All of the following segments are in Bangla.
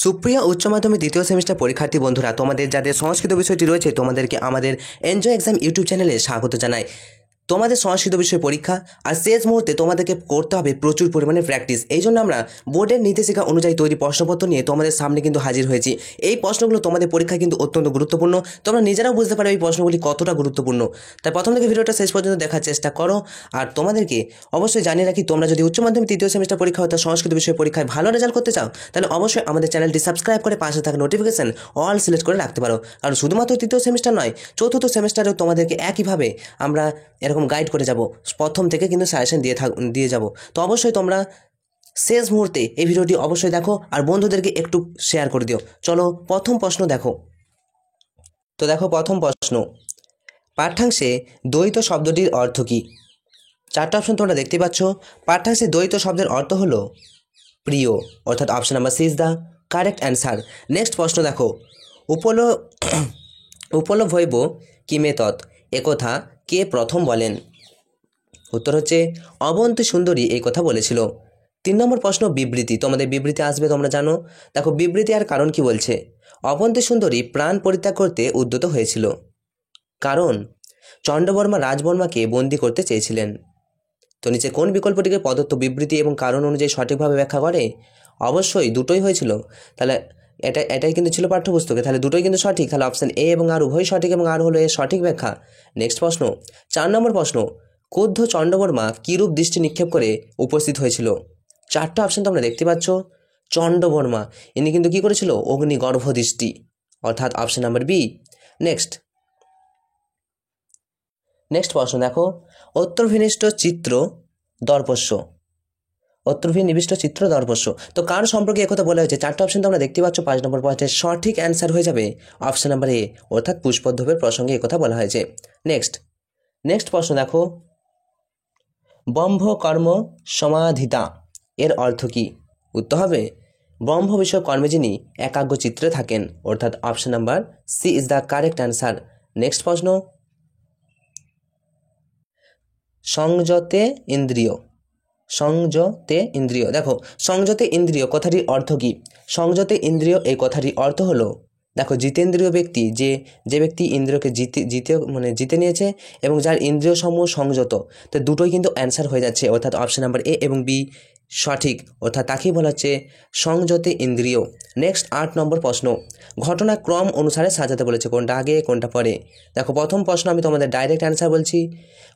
সুপ্রিয় উচ্চ মাধ্যমিক দ্বিতীয় সেমিস্টার পরীক্ষার্থী বন্ধুরা, তোমাদের যাদের সংস্কৃত বিষয়টি রয়েছে তোমাদেরকে আমাদের এনজয় এক্সাম ইউটিউব চ্যানেলে স্বাগত জানাই। তোমাদের সংস্কৃত বিষয় পরীক্ষা আর শেষ মুহূর্তে তোমাদেরকে করতে হবে প্রচুর পরিমাণে প্র্যাকটিস। এই জন্য আমরা বোর্ডের নির্দেশিকা অনুযায়ী তৈরি প্রশ্নপত্র নিয়ে তোমাদের সামনে কিন্তু হাজির হয়েছি। এই প্রশ্নগুলো তোমাদের পরীক্ষায় কিন্তু অত্যন্ত গুরুত্বপূর্ণ। তোমরা নিজেরাও বুঝতে পারো এই প্রশ্নগুলি কতটা গুরুত্বপূর্ণ। তাই প্রথম থেকে ভিডিওটা শেষ পর্যন্ত দেখার চেষ্টা করো। আর তোমাদেরকে অবশ্যই জানিয়ে রাখি, তোমরা যদি উচ্চ মাধ্যমিক তৃতীয় সেমিস্টার পরীক্ষা অর্থাৎ সংস্কৃত বিষয় পরীক্ষায় ভালো রেজাল্ট করতে চাও, তাহলে অবশ্যই আমাদের চ্যানেলটি সাবস্ক্রাইব করে পাশে থাকা নোটিফিকেশন অল সিলেক্ট করে রাখতে পারো। কারণ শুধুমাত্র তৃতীয় সেমিস্টার নয়, চতুর্থ সেমিস্টারেও তোমাদেরকে একইভাবে আমরা এরকম গাইড করে যাব, প্রথম থেকে কিন্তু সাজেশন দিয়ে যাব। তো অবশ্যই তোমরা শেষ মুহূর্তে এই ভিডিওটি অবশ্যই দেখো আর বন্ধুদেরকে একটু শেয়ার করে দিও। চলো প্রথম প্রশ্ন দেখো। তো দেখো প্রথম প্রশ্ন, পাঠ্যাংশে দ্বৈত শব্দটির অর্থ কী? চারটা অপশন তোমরা দেখতে পাচ্ছ। পাঠ্যাংশে দ্বৈত শব্দের অর্থ হলো প্রিয়, অর্থাৎ option number C is the correct answer. Next প্রশ্ন দেখো, উপলভ্যৈব কিমে তৎ, একথা কে প্রথম বলেন? উত্তর হচ্ছে অবন্তী সুন্দরী এই কথা বলেছিল। 3 নম্বর প্রশ্ন, বিবৃতি। তোমাদের বিবৃতি আসবে, তোমরা জানো। দেখো বিবৃতি আর কারণ কি বলছে। অবন্তী সুন্দরী প্রাণ পরিত্যাগ করতে উদ্যত হয়েছিল কারণ চন্ডবর্মা রাজবর্মাকে বন্দী করতে চেয়েছিলেন। তো নিচে কোন বিকল্পটিকে প্রদত্ত বিবৃতি এবং কারণ অনুযায়ী সঠিকভাবে ব্যাখ্যা করে? অবশ্যই দুটোই হয়েছিল। তাহলে এটাই কিন্তু ছিল পাঠ্যপুস্তকে, তাহলে দুটোই কিন্তু সঠিক। তাহলে অপশান এ এবং আর উভয় সঠিক এবং আর হলো এর সঠিক ব্যাখ্যা। নেক্সট প্রশ্ন, 4 নম্বর প্রশ্ন, ক্রুদ্ধ চন্ডবর্মা কিরূপ দৃষ্টি নিক্ষেপ করে উপস্থিত হয়েছিল? চারটা অপশন তোমরা দেখতে পাচ্ছ। চন্ডবর্মা ইনি কিন্তু কি করেছিল? অগ্নিগর্ভ দৃষ্টি, অর্থাৎ অপশন নাম্বার বি। নেক্সট প্রশ্ন দেখো, অত্রভিনিষ্ট চিত্র দর্পস্য, অত্রভিনিবিষ্ট চিত্র দর্পস্য। তো কার সম্পর্কে একথা বলা হয়েছে? চারটা অপশন তোমরা দেখতে পাচ্ছ। 5 নম্বর প্রশ্নের সঠিক অ্যান্সার হয়ে যাবে অপশন নাম্বার এ, অর্থাৎ পুষ্পোদ্ভবের প্রসঙ্গে একথা বলা হয়েছে। নেক্সট প্রশ্ন দেখো, ব্রহ্ম কর্ম সমাধিতা এর অর্থ কী? উত্তর হবে ব্রহ্ম বিষয় কর্মে যিনি একাগ্র চিত্রে থাকেন, অর্থাৎ option number C is the correct answer. Next প্রশ্ন, সংযতে ইন্দ্রিয়, সংযতে ইন্দ্রিয়। দেখো সংযতে ইন্দ্রিয় কথাটির অর্থ কী? সংযতে ইন্দ্রিয় এই কথাটির অর্থ হলো, দেখো জিতেন্দ্রীয় ব্যক্তি যে ব্যক্তি ইন্দ্রিয়কে জিতে নিয়েছে এবং যার ইন্দ্রিয় সমূহ সংযত। তো দুটোই কিন্তু অ্যান্সার হয়ে যাচ্ছে, অর্থাৎ অপশন নাম্বার এ এবং বি সঠিক, অর্থাৎ তাকেই বলা হচ্ছে সংযতে ইন্দ্রিয়। নেক্সট 8 নম্বর প্রশ্ন, ঘটনাক্রম অনুসারে সাজাতে বলেছে, কোনটা আগে কোনটা পরে। দেখো প্রথম প্রশ্ন আমি তোমাদের ডাইরেক্ট অ্যান্সার বলছি,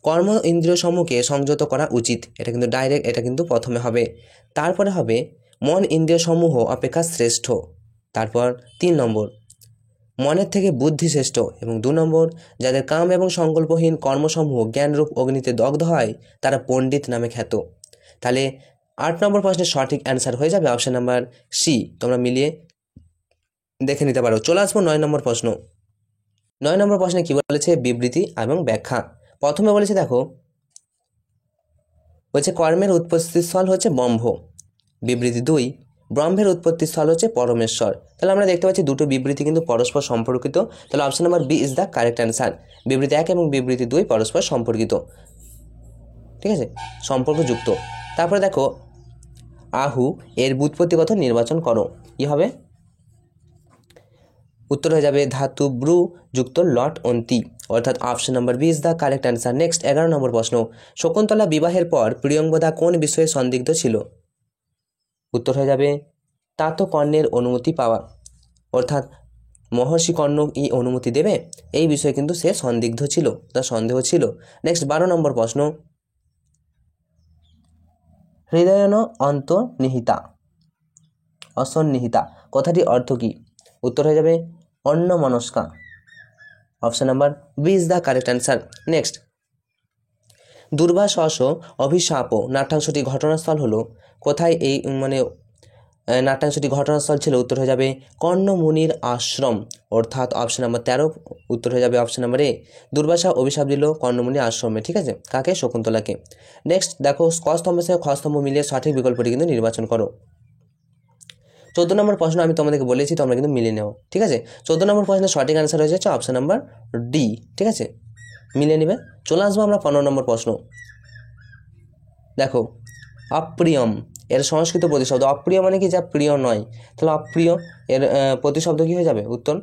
কর্ম ইন্দ্রিয় সমূহকে সংযত করা উচিত, এটা কিন্তু ডাইরেক্ট, এটা কিন্তু প্রথমে হবে। তারপরে হবে মন ইন্দ্রিয় সমূহ অপেক্ষা শ্রেষ্ঠ। তারপর 3 নম্বর, মনের থেকে বুদ্ধি শ্রেষ্ঠ। এবং 2 নম্বর, যাদের কাম এবং সংকল্পহীন কর্মসমূহ জ্ঞানরূপ অগ্নিতে দগ্ধ হয় তারা পণ্ডিত নামে খ্যাত। তাহলে 8 নম্বর প্রশ্নের সঠিক অ্যান্সার হয়ে যাবে অপশন নাম্বার সি। তোমরা মিলিয়ে দেখে নিতে পারো। চলে আসবো 9 নম্বর প্রশ্ন। 9 নম্বর প্রশ্নে কি বলেছে? বিবৃতি এবং ব্যাখ্যা। প্রথমে বলেছে দেখো, বলছে কর্মের উৎপত্তিস্থল হচ্ছে ব্রহ্ম। বিবৃতি 2, ব্রহ্মের উৎপত্তিস্থল হচ্ছে পরমেশ্বর। তাহলে আমরা দেখতে পাচ্ছি দুটো বিবৃতি কিন্তু পরস্পর সম্পর্কিত। তাহলে option number B is the correct answer. বিবৃতি 1 এবং বিবৃতি 2 পরস্পর সম্পর্কিত, ঠিক আছে, সম্পর্কযুক্ত। তারপরে দেখো, আহু এর ব্যুৎপত্তি কথা নির্বাচন করো। কি হবে? উত্তর হয়ে যাবে ধাতু ব্রু যুক্ত লট অন্তি, অর্থাৎ option number B is the correct answer. Next 11 নম্বর প্রশ্ন, শকুন্তলা বিবাহের পর প্রিয়ঙ্গদা কোন বিষয়ে সন্দিগ্ধ ছিল? উত্তর হয়ে যাবে তাত কর্ণের অনুমতি পাওয়া, অর্থাৎ মহর্ষি কর্ণ এই অনুমতি দেবে এই বিষয়ে কিন্তু সে সন্দিগ্ধ ছিল, তার সন্দেহ ছিল। নেক্সট 12 নম্বর প্রশ্ন, হৃদয়ন অন্তর্নিহিতা অসন্নিহিতা কথাটির অর্থ কী? উত্তর হয়ে যাবে অন্যমনস্কা, option number B is the correct answer. Next, দুর্বাসস অভিশাপ নাট্যাংশটি ঘটনাস্থল হলো কোথায়? এই নাট্যাংশটি ঘটনাস্থল ছিল, উত্তর হয়ে যাবে কর্ণমুনির আশ্রম, অর্থাৎ অপশন নাম্বার 13 উত্তর হয়ে যাবে অপশন নাম্বার এ। দুর্বাসা অভিশাপ দিল কর্ণমুনির আশ্রমে, ঠিক আছে, কাকে? শকুন্তলাকে। নেক্সট দেখো, ক স্তম্ভের সাথে খ স্তম্ভ মিলিয়ে সঠিক বিকল্পটি কিন্তু নির্বাচন করো। 14 নম্বর প্রশ্ন আমি তোমাদেরকে বলেছি তোমরা কিন্তু মিলিয়ে নেও, ঠিক আছে। 14 নম্বর প্রশ্নের সঠিক অ্যান্সার হয়ে যাচ্ছে অপশন নাম্বার ডি, ঠিক আছে, মিলিয়ে নেবে। চলে আসবো আমরা 15 নম্বর প্রশ্ন। দেখো, অপ্রিয়ম এর সংস্কৃত প্রতিশব্দ। অপ্রিয় মানে কি, যা প্রিয় নয়, তাহলে অপ্রিয়। এর প্রতিশব্দ কি হয়ে যাবে, উত্তর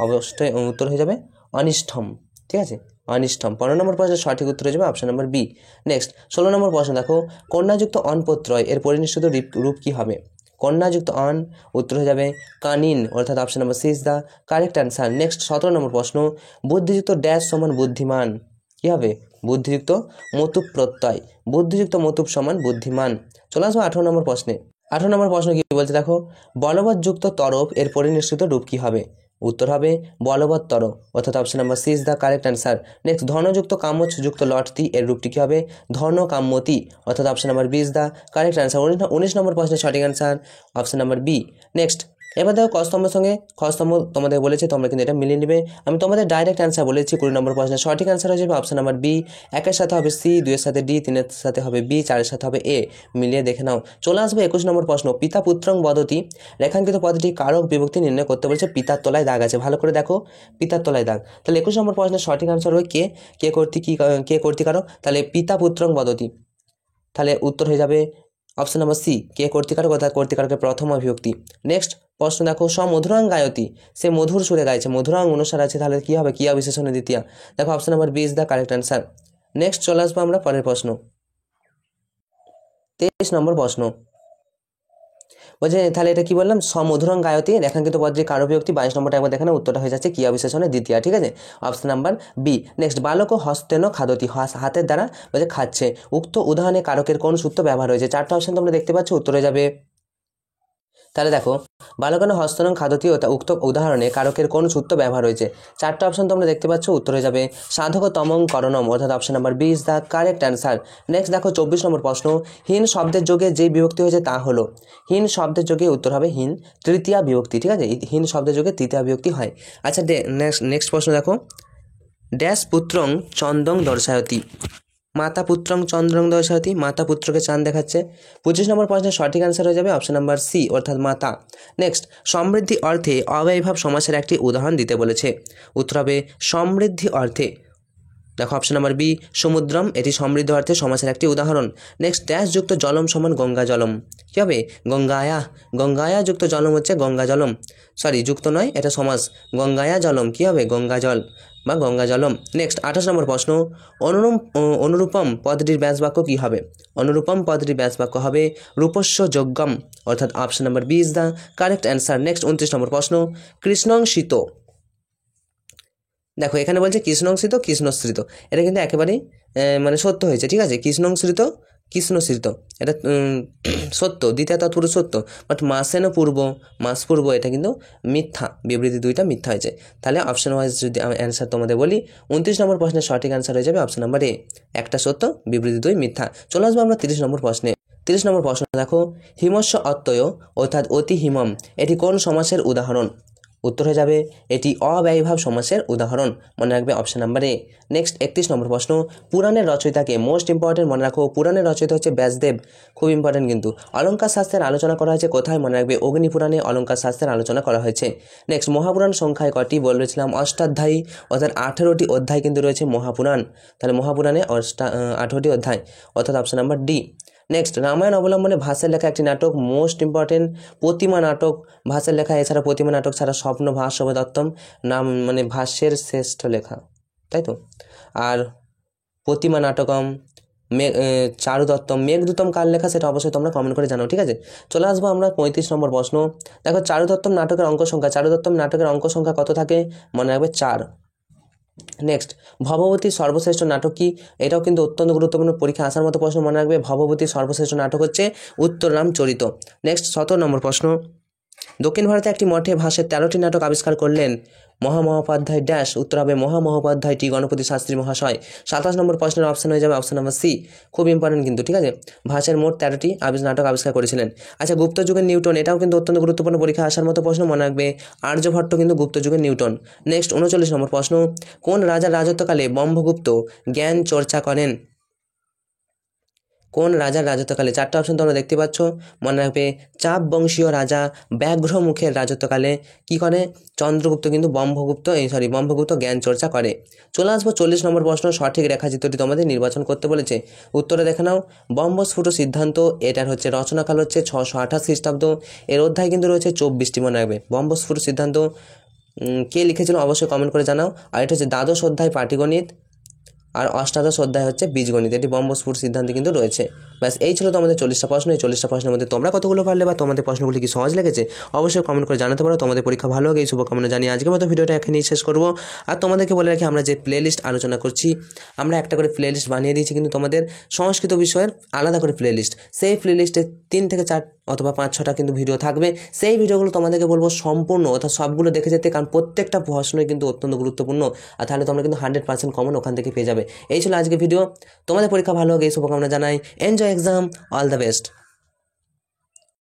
অবশ্যই উত্তর হয়ে যাবে অনিষ্টম। ঠিক আছে, অনিষ্টম। 15 নম্বর প্রশ্নের সঠিক উত্তর হয়ে যাবে অপশন নাম্বার বি। নেক্সট 16 নম্বর প্রশ্ন দেখো, কন্যাযুক্ত অন প্রত্যয় এর পরিনিষ্ঠিত রূপ কি হবে? কন্যাযুক্ত অন, উত্তর হয়ে যাবে কানিন, অর্থাৎ option number C is the correct answer. Next 17 নম্বর প্রশ্ন, বুদ্ধিযুক্ত ড্যাশ সমান বুদ্ধিমান কি হবে? বুদ্ধিযুক্ত মতুপ প্রত্যয়, বুদ্ধিযুক্ত মতুপ সমান বুদ্ধিমান। চলে আসবো 18 নম্বর প্রশ্নে। 18 নম্বর প্রশ্ন কি বলছে দেখো, বলবৎযুক্ত তরফ এর পরিনিষ্ঠিত রূপ কি হবে? উত্তর হবে বলবত্তর, অর্থাৎ option number C is the correct answer. Next ধনযুক্ত কাম্যযুক্ত লটতি এর রূপটি কি হবে? ধন কাম্যতি, অর্থাৎ option number B is the correct answer. 19 number প্রশ্নের সঠিক answer option number B. Next এবার দেখো কস্তম্ভের সঙ্গে খস্তম্ভ তোমাদের বলেছে, তোমরা কিন্তু এটা মিলিয়ে নেবে। আমি তোমাদের ডাইরেক্ট অ্যান্সার বলেছি। 20 নম্বর প্রশ্নের সঠিক অ্যান্সার হয়ে যাবে অপশন নাম্বার বি। 1-এর সাথে হবে সি, 2-এর সাথে ডি, 3-এর সাথে হবে বি, 4-এর সাথে হবে এ। মিলিয়ে দেখে নাও। চলে আসবে 21 নম্বর প্রশ্ন, পিতা পুত্রং বদতি রেখাঙ্কিত পদটি কারক বিভক্তি নির্ণয় করতে বলেছে। পিতার তলায় দাগ আছে, ভালো করে দেখো, পিতার তলায় দাগ। তাহলে 21 নম্বর প্রশ্নের সঠিক অ্যান্সার হয় কে কর্তৃকারক? তাহলে পিতা পুত্রং বদতি, তাহলে উত্তর হয়ে যাবে অপশন নাম্বার সি, কে কর্তৃকারক, অর্থাৎ কর্তৃকারকের প্রথম অভিব্যক্তি। নেক্সট প্রশ্ন দেখো, মধুরাং গায়তি সে মধুর সুরে গাইছে, মধুরাং অনুসার আছে, তাহলে কি হবে? কিয়া বিশেষণে দ্বিতীয়া। দেখো option number B is the correct answer. Next চলে আসবো আমরা পরের প্রশ্ন। 23 নম্বর প্রশ্ন বলছে, তাহলে এটা কি বললাম? মধুরং গায়তি রেখাঙ্কিত পদটির কারক বিভক্তি। 22 নম্বরটা একবার দেখে নাও, উত্তরটা হয়ে যাচ্ছে কিয়া বিশেষণে দ্বিতীয়া। ঠিক আছে, অপশন নাম্বার বি। নেক্সট বালক হস্তেন খাদতি, হাতের দ্বারা বলছে খাচ্ছে, উক্ত উদাহরণে কারকের কোন সূত্র ব্যবহার হয়েছে? 4টা অপশন তোমরা দেখতে পাচ্ছ, উত্তর হয়ে যাবে। তাহলে দেখো বালকান হস্তনং খাদতি, উক্ত উদাহরণে কারকের কোন সূত্র ব্যবহার হয়েছে? 4টা অপশন তোমরা দেখতে পাচ্ছ, উত্তর হয়ে যাবে সাধকতমং করণম, অর্থাৎ option number B is the correct answer. Next দেখো 24 নম্বর প্রশ্ন, হীন শব্দের যোগে যে বিভক্তি হয়েছে তা হলো, হীন শব্দের যোগে উত্তর হবে হীন তৃতীয়া বিভক্তি। ঠিক আছে, হীন শব্দের যোগে তৃতীয়া বিভক্তি হয়। আচ্ছা নেক্সট প্রশ্ন দেখো, ড্যাশ পুত্রং চন্দং দর্শায়তি, মাতা পুত্রং চন্দ্রং দর্শায়তি, মাতা পুত্রকে চাঁদ দেখাচ্ছে। 25 নম্বর প্রশ্নের সঠিক অ্যান্সার হয়ে যাবে অপশন নাম্বার সি, অর্থাৎ মাতা। নেক্সট সমৃদ্ধি অর্থে অব্যয়ীভাব সমাসের একটি উদাহরণ দিতে বলেছে। উত্তর হবে সমৃদ্ধি অর্থে, দেখো অপশন নাম্বার বি সমুদ্রম, এটি সমৃদ্ধ অর্থে সমাসের একটি উদাহরণ। নেক্সট ড্যাশ যুক্ত জলম সমান গঙ্গা জলম, কী হবে? গঙ্গায়া, গঙ্গায়া যুক্ত জলম হচ্ছে গঙ্গা জলম, সরি যুক্ত নয়, এটা সমাস। গঙ্গায়া জলম কী হবে? গঙ্গা জল বা গঙ্গা জলম। নেক্সট 28 নম্বর প্রশ্ন, অনুরূপম পদটির ব্যাস বাক্য কী হবে? অনুরূপম পদটির ব্যাস বাক্য হবে রূপস্য যোগ্যম, অর্থাৎ option number B is the correct answer. Next 29 নম্বর প্রশ্ন, কৃষ্ণংসিত, দেখো এখানে বলছে কৃষ্ণংসৃত কৃষ্ণশ্রিত, এটা কিন্তু একেবারেই মানে সত্য হয়েছে। ঠিক আছে, কৃষ্ণংসৃত কৃষ্ণশ্রিত, এটা সত্য, দ্বিতীয় তৎপুরুষ সত্য, বাট মাসেন মাস পূর্ব এটা কিন্তু মিথ্যা, বিবৃতি দুইটা মিথ্যা হয়েছে। তাহলে অপশন ওয়াইজ যদি আমি অ্যান্সার তোমাদের বলি, 29 নম্বর প্রশ্নের সঠিক অ্যান্সার হয়ে যাবে অপশন নাম্বার এ, একটা সত্য বিবৃতি দুই মিথ্যা। চলে আসবো আমরা 30 নম্বর প্রশ্নে। 30 নম্বর প্রশ্ন দেখো, হিমস্য অত্যয় অর্থাৎ অতি হিমম এটি কোন সমাসের উদাহরণ? উত্তর হয়ে যাবে এটি অব্যয়ীভাব সমাসের উদাহরণ, মনে রাখবে অপশন নাম্বার এ। নেক্সট 31 নম্বর প্রশ্ন, পুরাণের রচয়িতাকে, মোস্ট ইম্পর্টেন্ট মনে রাখো, পুরাণের রচয়িতা হচ্ছে ব্যাসদেব, খুব ইম্পর্টেন্ট কিন্তু। অলঙ্কার শাস্ত্রের আলোচনা করা হয়েছে কোথায়? মনে রাখবে অগ্নিপুরাণে অলঙ্কার শাস্ত্রের আলোচনা করা হয়েছে। নেক্সট মহাপুরাণ সংখ্যায় কটি? বলেছিলাম অষ্টাধ্যায়ী, অর্থাৎ 18টি অধ্যায় কিন্তু রয়েছে মহাপুরাণ, তাহলে মহাপুরাণে 18টি অধ্যায়, অর্থাৎ option number D. Next Ramayana অবলম্বনে ভাষার লেখা একটি নাটক, মোস্ট ইম্পর্টেন্ট প্রতিমা নাটক, ভাষার লেখা। এছাড়া প্রতিমা নাটক ছাড়া স্বপ্ন ভাষ্য দত্তম নাম মানে ভাষ্যের শ্রেষ্ঠ লেখা, তাই তো। আর প্রতিমা নাটকম চারু দত্তম, মেঘদূতম কার লেখা সেটা অবশ্যই তোমরা কমেন্ট করে জানাও। ঠিক আছে, চলে আসবো আমরা 35 নম্বর প্রশ্ন। দেখো চারু দত্তম নাটকের অঙ্ক সংখ্যা, চারু দত্তম নাটকের অঙ্ক সংখ্যা কত থাকে? মনে রাখবে 4। নেক্সট ভবভূতির সর্বশ্রেষ্ঠ নাটক কি? এটাও কিন্তু অত্যন্ত গুরুত্বপূর্ণ, পরীক্ষা আসার মতো প্রশ্ন, মনে রাখবে ভবভূতির সর্বশ্রেষ্ঠ নাটক হচ্ছে উত্তররামচরিত। নেক্সট 17 নম্বর প্রশ্ন, দক্ষিণ ভারতে একটি মঠে ভাষার 13টি নাটক আবিষ্কার করলেন মহামহোপাধ্যায় ড্যাশ, উত্তর হবে মহামহোপাধ্যায় টি গণপতি শাস্ত্রী মহাশয়। 27 নম্বর প্রশ্নের অপশন হয়ে যাবে অপশন নাম্বার সি, খুব ইম্পর্টেন্ট কিন্তু। ঠিক আছে, ভাষার মোট 13টি নাটক আবিষ্কার করেছিলেন। আচ্ছা গুপ্ত যুগের নিউটন, এটাও কিন্তু অত্যন্ত গুরুত্বপূর্ণ, পরীক্ষা আসার মতো প্রশ্ন, মনে রাখবে আর্যভট্ট কিন্তু গুপ্ত যুগের নিউটন। নেক্সট 39 নম্বর প্রশ্ন, কোন রাজার রাজত্বকালে ব্রহ্মগুপ্ত জ্ঞান চর্চা করেন? কোন রাজার রাজত্বকালে? 4টা অপশন তোমরা দেখতে পাচ্ছ। মনে রাখবে, চাপ বংশীয় রাজা ব্যাঘ্রমুখের রাজত্বকালে কি করে? চন্দ্রগুপ্ত কিন্তু ব্রহ্মগুপ্ত জ্ঞান চর্চা করে। চলে আসবো 40 নম্বর প্রশ্ন। সঠিক রেখাচিত্রটি তোমাদের নির্বাচন করতে বলেছে। উত্তরে দেখে নাও। ব্রহ্মস্ফুট সিদ্ধান্ত, এটার হচ্ছে রচনাকাল হচ্ছে 628 খ্রিস্টাব্দ। এর অধ্যায় কিন্তু রয়েছে 24টি, মনে রাখবে। ব্রহ্মস্ফুট সিদ্ধান্ত কে লিখেছিল অবশ্যই কমেন্ট করে জানাও। আর এটা হচ্ছে দ্বাদশ অধ্যায় পাটিগণিত, আর অষ্টাদশ অধ্যায় হচ্ছে বীজগণিত। এটি ব্রহ্মস্ফুট সিদ্ধান্তে কিন্তু রয়েছে। ব্যাস এই ছিল তোমাদের 40টা প্রশ্ন। এই 40টা প্রশ্নের মধ্যে তোমরা কতগুলো পারলে বা তোমাদের প্রশ্নগুলি কি সহজ লেগেছে অবশ্যই কমেন্ট করে জানাতে পারো। তোমাদের পরীক্ষা ভালো হোক এই শুভকামনা জানিয়ে আজকের মতো ভিডিওটা এখানেই শেষ করবো। আর তোমাদেরকে বলে রাখি, আমরা যে প্লেলিস্ট আলোচনা করছি, আমরা একটা করে প্লেলিস্ট বানিয়ে দিয়েছি কিন্তু তোমাদের সংস্কৃত বিষয়ের আলাদা করে প্লেলিস্ট। সেই প্লেলিস্টে 3 থেকে 4 অথবা 5-6টা কিন্তু ভিডিও থাকবে। সেই ভিডিওগুলো তোমাদেরকে বলবো সম্পূর্ণ অর্থাৎ সবগুলো দেখে যেতে, কারণ প্রত্যেকটা প্রশ্নই কিন্তু অত্যন্ত গুরুত্বপূর্ণ। আর তাহলে তোমরা কিন্তু 100% কমন ওখান থেকে পেয়ে যাবে। এই ছিল আজকে ভিডিও। তোমাদের পরীক্ষা ভালো হোক এই শুভকামনা জানাই। Enjoy exam, all the best.